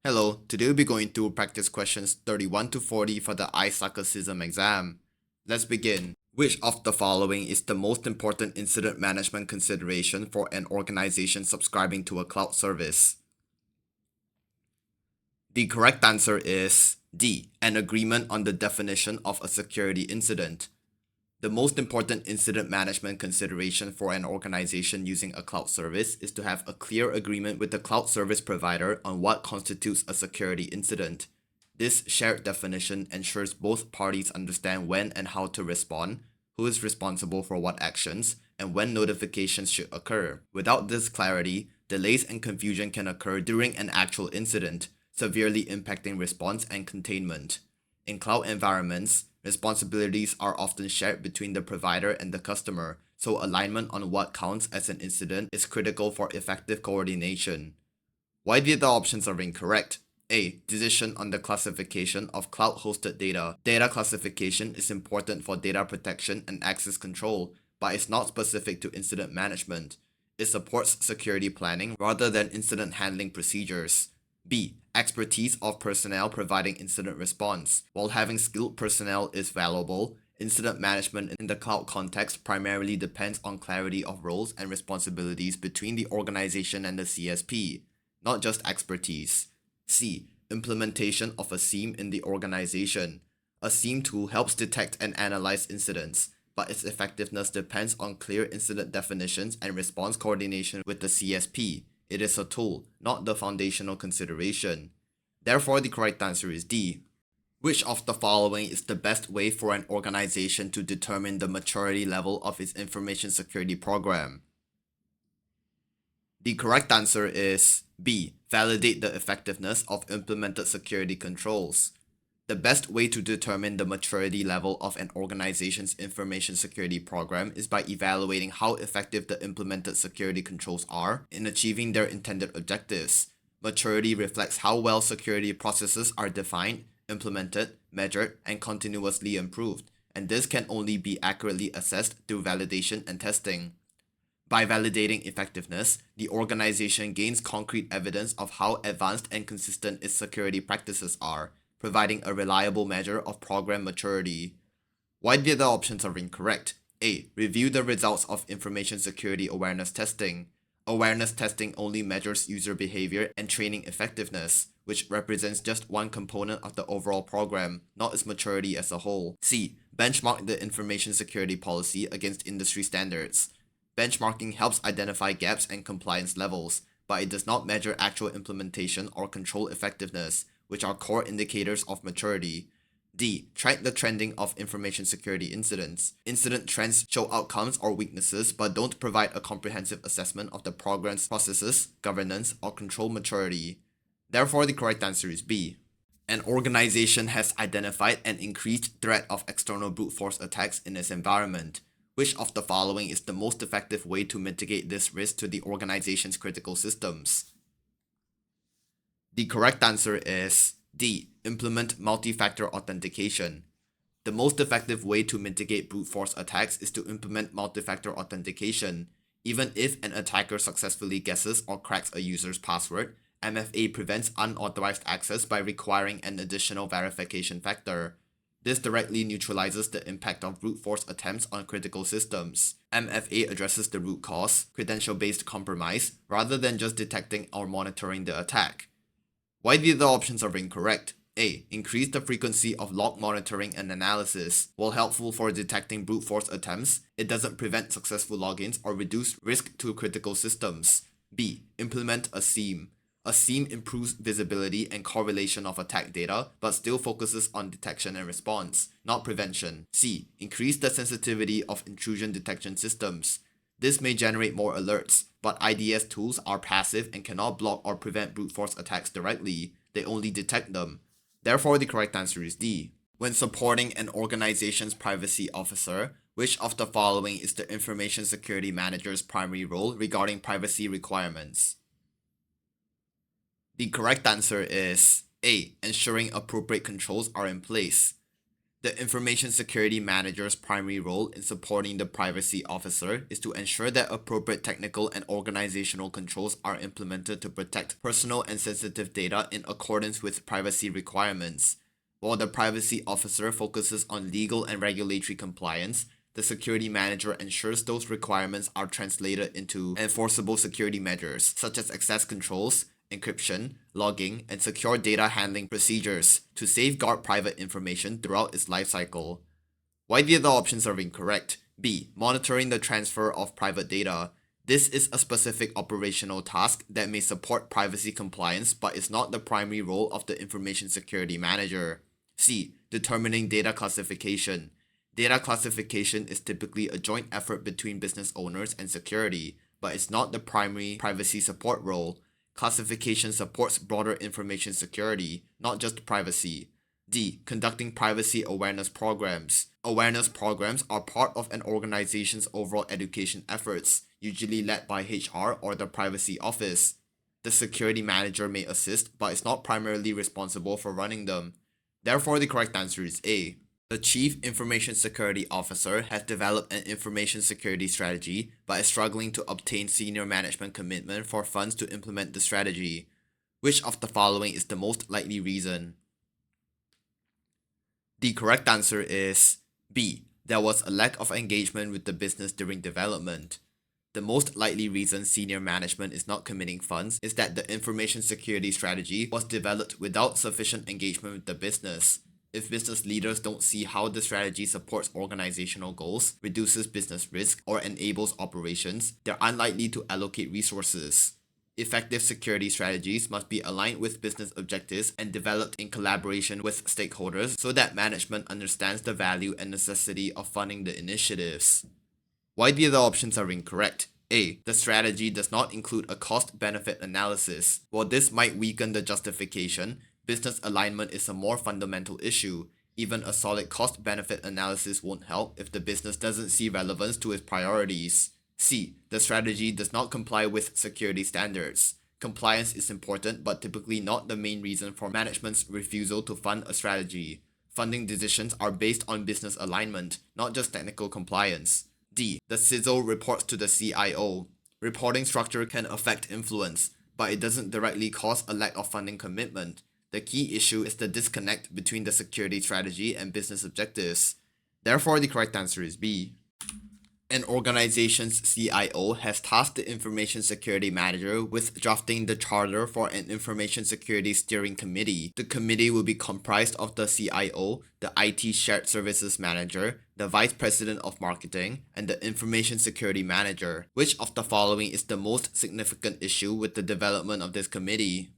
Hello, today we'll be going through practice questions 31 to 40 for the ISACA CISM exam. Let's begin. Which of the following is the most important incident management consideration for an organization subscribing to a cloud service? The correct answer is D. An agreement on the definition of a security incident. The most important incident management consideration for an organization using a cloud service is to have a clear agreement with the cloud service provider on what constitutes a security incident. This shared definition ensures both parties understand when and how to respond, who is responsible for what actions, and when notifications should occur. Without this clarity, delays and confusion can occur during an actual incident, severely impacting response and containment. In cloud environments, responsibilities are often shared between the provider and the customer, so alignment on what counts as an incident is critical for effective coordination. Why the other options are incorrect? A. Decision on the classification of cloud-hosted data. Data classification is important for data protection and access control, but is not specific to incident management. It supports security planning rather than incident handling procedures. B. Expertise of personnel providing incident response. While having skilled personnel is valuable, incident management in the cloud context primarily depends on clarity of roles and responsibilities between the organization and the CSP, not just expertise. C. Implementation of a SIEM in the organization. A SIEM tool helps detect and analyze incidents, but its effectiveness depends on clear incident definitions and response coordination with the CSP. It is a tool, not the foundational consideration. Therefore, the correct answer is D. Which of the following is the best way for an organization to determine the maturity level of its information security program? The correct answer is B. Validate the effectiveness of implemented security controls. The best way to determine the maturity level of an organization's information security program is by evaluating how effective the implemented security controls are in achieving their intended objectives. Maturity reflects how well security processes are defined, implemented, measured, and continuously improved, and this can only be accurately assessed through validation and testing. By validating effectiveness, the organization gains concrete evidence of how advanced and consistent its security practices are, providing a reliable measure of program maturity. Why the other options are incorrect? A. Review the results of information security awareness testing. Awareness testing only measures user behavior and training effectiveness, which represents just one component of the overall program, not its maturity as a whole. C. Benchmark the information security policy against industry standards. Benchmarking helps identify gaps and compliance levels, but it does not measure actual implementation or control effectiveness, which are core indicators of maturity. D. Track the trending of information security incidents. Incident trends show outcomes or weaknesses but don't provide a comprehensive assessment of the program's processes, governance, or control maturity. Therefore, the correct answer is B. An organization has identified an increased threat of external brute force attacks in its environment. Which of the following is the most effective way to mitigate this risk to the organization's critical systems? The correct answer is D. Implement multi-factor authentication. The most effective way to mitigate brute force attacks is to implement multi-factor authentication. Even if an attacker successfully guesses or cracks a user's password, MFA prevents unauthorized access by requiring an additional verification factor. This directly neutralizes the impact of brute force attempts on critical systems. MFA addresses the root cause, credential-based compromise, rather than just detecting or monitoring the attack. Why the other options are incorrect? A. Increase the frequency of log monitoring and analysis. While helpful for detecting brute force attempts, it doesn't prevent successful logins or reduce risk to critical systems. B. Implement a SIEM. A SIEM improves visibility and correlation of attack data, but still focuses on detection and response, not prevention. C. Increase the sensitivity of intrusion detection systems. This may generate more alerts, but IDS tools are passive and cannot block or prevent brute force attacks directly. They only detect them. Therefore, the correct answer is D. When supporting an organization's privacy officer, which of the following is the information security manager's primary role regarding privacy requirements? The correct answer is A. Ensuring appropriate controls are in place. The Information Security Manager's primary role in supporting the privacy officer is to ensure that appropriate technical and organizational controls are implemented to protect personal and sensitive data in accordance with privacy requirements. While the privacy officer focuses on legal and regulatory compliance, the security manager ensures those requirements are translated into enforceable security measures, such as access controls, encryption, logging, and secure data handling procedures to safeguard private information throughout its lifecycle. Why the other options are incorrect? B. Monitoring the transfer of private data. This is a specific operational task that may support privacy compliance but is not the primary role of the Information Security Manager. C. Determining data classification. Data classification is typically a joint effort between business owners and security, but it's not the primary privacy support role. Classification supports broader information security, not just privacy. D. Conducting privacy awareness programs. Awareness programs are part of an organization's overall education efforts, usually led by HR or the privacy office. The security manager may assist, but is not primarily responsible for running them. Therefore, the correct answer is A. The Chief Information Security Officer has developed an information security strategy but is struggling to obtain senior management commitment for funds to implement the strategy. Which of the following is the most likely reason? The correct answer is B. There was a lack of engagement with the business during development. The most likely reason senior management is not committing funds is that the information security strategy was developed without sufficient engagement with the business. If business leaders don't see how the strategy supports organizational goals, reduces business risk, or enables operations, they're unlikely to allocate resources. Effective security strategies must be aligned with business objectives and developed in collaboration with stakeholders so that management understands the value and necessity of funding the initiatives. Why the other options are incorrect? A. The strategy does not include a cost-benefit analysis. While this might weaken the justification, business alignment is a more fundamental issue. Even a solid cost-benefit analysis won't help if the business doesn't see relevance to its priorities. C. The strategy does not comply with security standards. Compliance is important but typically not the main reason for management's refusal to fund a strategy. Funding decisions are based on business alignment, not just technical compliance. D. The CISO reports to the CIO. Reporting structure can affect influence, but it doesn't directly cause a lack of funding commitment. The key issue is the disconnect between the security strategy and business objectives. Therefore, the correct answer is B. An organization's CIO has tasked the Information Security Manager with drafting the charter for an Information Security Steering Committee. The committee will be comprised of the CIO, the IT Shared Services Manager, the Vice President of Marketing, and the Information Security Manager. Which of the following is the most significant issue with the development of this committee?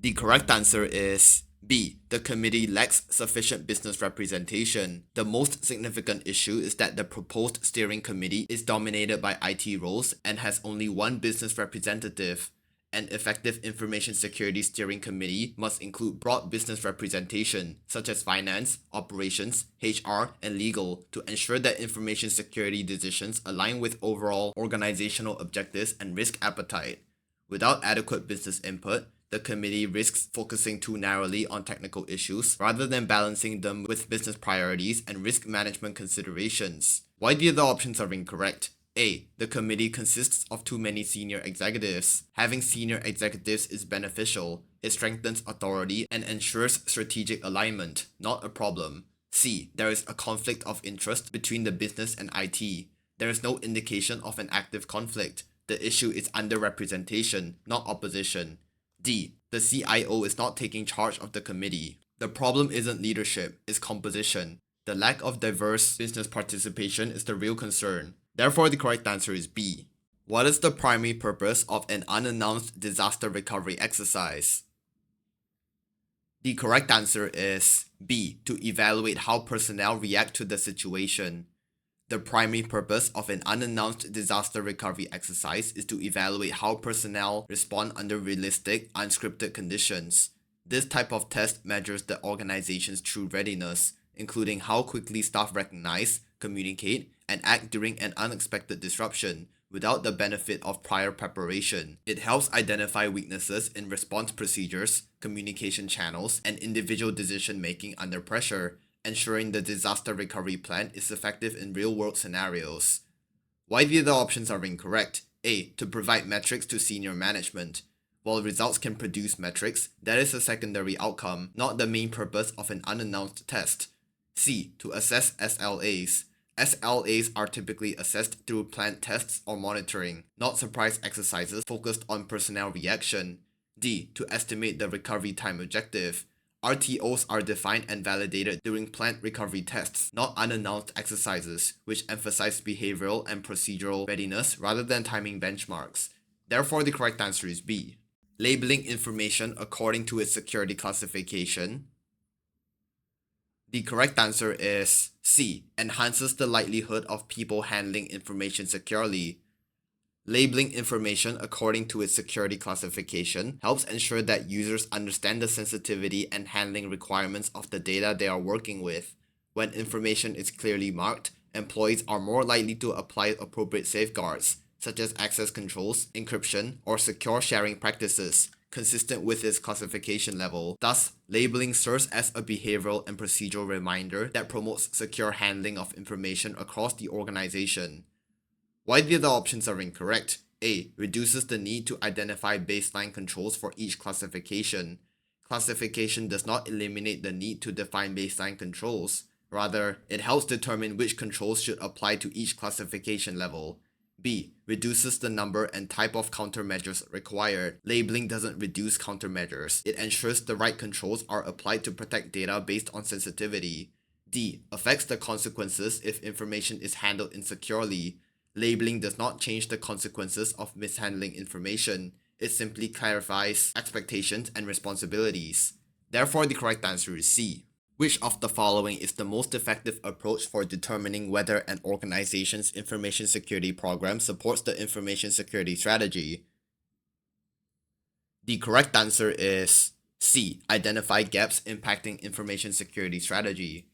The correct answer is B. The committee lacks sufficient business representation. The most significant issue is that the proposed steering committee is dominated by IT roles and has only one business representative. An effective information security steering committee must include broad business representation, such as finance, operations, HR, and legal, to ensure that information security decisions align with overall organizational objectives and risk appetite. Without adequate business input, the committee risks focusing too narrowly on technical issues rather than balancing them with business priorities and risk management considerations. Why the other options are incorrect? A. The committee consists of too many senior executives. Having senior executives is beneficial. It strengthens authority and ensures strategic alignment, not a problem. C. There is a conflict of interest between the business and IT. There is no indication of an active conflict. The issue is underrepresentation, not opposition. D. The CIO is not taking charge of the committee. The problem isn't leadership, it's composition. The lack of diverse business participation is the real concern. Therefore, the correct answer is B. What is the primary purpose of an unannounced disaster recovery exercise? The correct answer is B. To evaluate how personnel react to the situation. The primary purpose of an unannounced disaster recovery exercise is to evaluate how personnel respond under realistic, unscripted conditions. This type of test measures the organization's true readiness, including how quickly staff recognize, communicate, and act during an unexpected disruption, without the benefit of prior preparation. It helps identify weaknesses in response procedures, communication channels, and individual decision-making under pressure, ensuring the disaster recovery plan is effective in real-world scenarios. Why the other options are incorrect? A. To provide metrics to senior management. While results can produce metrics, that is a secondary outcome, not the main purpose of an unannounced test. C. To assess SLAs. SLAs are typically assessed through planned tests or monitoring, not surprise exercises focused on personnel reaction. D. To estimate the recovery time objective. RTOs are defined and validated during planned recovery tests, not unannounced exercises, which emphasize behavioral and procedural readiness rather than timing benchmarks. Therefore, the correct answer is B. Labeling information according to its security classification. The correct answer is C. Enhances the likelihood of people handling information securely. Labeling information according to its security classification helps ensure that users understand the sensitivity and handling requirements of the data they are working with. When information is clearly marked, employees are more likely to apply appropriate safeguards, such as access controls, encryption, or secure sharing practices, consistent with its classification level. Thus, labeling serves as a behavioral and procedural reminder that promotes secure handling of information across the organization. Why the other options are incorrect? A. Reduces the need to identify baseline controls for each classification. Classification does not eliminate the need to define baseline controls. Rather, it helps determine which controls should apply to each classification level. B. Reduces the number and type of countermeasures required. Labeling doesn't reduce countermeasures. It ensures the right controls are applied to protect data based on sensitivity. D. Affects the consequences if information is handled insecurely. Labeling does not change the consequences of mishandling information. It simply clarifies expectations and responsibilities. Therefore, the correct answer is C. Which of the following is the most effective approach for determining whether an organization's information security program supports the information security strategy? The correct answer is C. Identify gaps impacting information security strategy.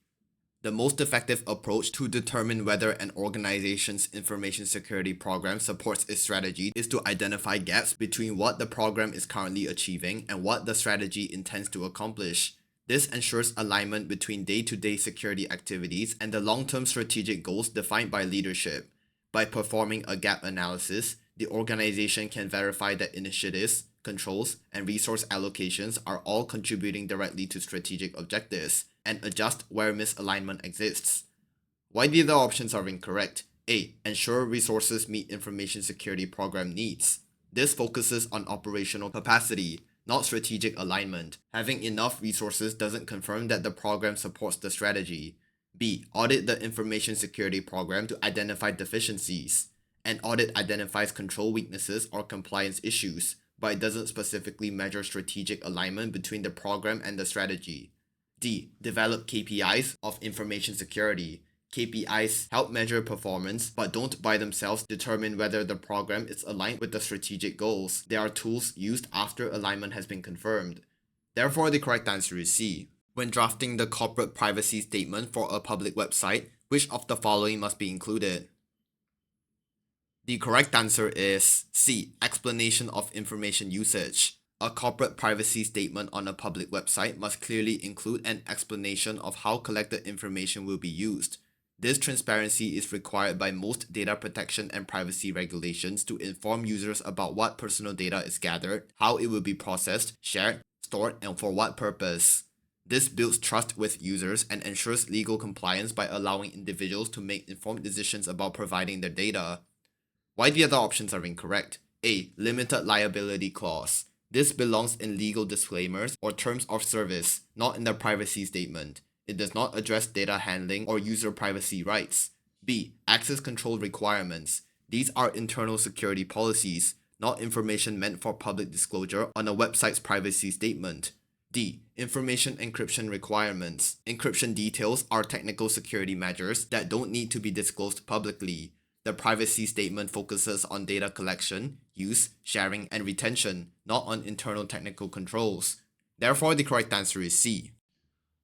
The most effective approach to determine whether an organization's information security program supports its strategy is to identify gaps between what the program is currently achieving and what the strategy intends to accomplish. This ensures alignment between day-to-day security activities and the long-term strategic goals defined by leadership. By performing a gap analysis, the organization can verify that initiatives, controls, and resource allocations are all contributing directly to strategic objectives, and adjust where misalignment exists. Why the other options are incorrect? A. Ensure resources meet information security program needs. This focuses on operational capacity, not strategic alignment. Having enough resources doesn't confirm that the program supports the strategy. B. Audit the information security program to identify deficiencies. An audit identifies control weaknesses or compliance issues, but it doesn't specifically measure strategic alignment between the program and the strategy. D. Develop KPIs of information security. KPIs help measure performance, but don't by themselves determine whether the program is aligned with the strategic goals. They are tools used after alignment has been confirmed. Therefore, the correct answer is C. When drafting the corporate privacy statement for a public website, which of the following must be included? The correct answer is C. Explanation of information usage. A corporate privacy statement on a public website must clearly include an explanation of how collected information will be used. This transparency is required by most data protection and privacy regulations to inform users about what personal data is gathered, how it will be processed, shared, stored, and for what purpose. This builds trust with users and ensures legal compliance by allowing individuals to make informed decisions about providing their data. Why the other options are incorrect? A. Limited liability clause. This belongs in legal disclaimers or terms of service, not in the privacy statement. It does not address data handling or user privacy rights. B. Access control requirements. These are internal security policies, not information meant for public disclosure on a website's privacy statement. D. Information encryption requirements. Encryption details are technical security measures that don't need to be disclosed publicly. The privacy statement focuses on data collection, use, sharing, and retention, not on internal technical controls. Therefore, the correct answer is C.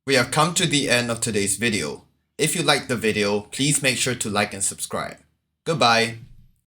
We have come to the end of today's video. If you liked the video, please make sure to like and subscribe. Goodbye.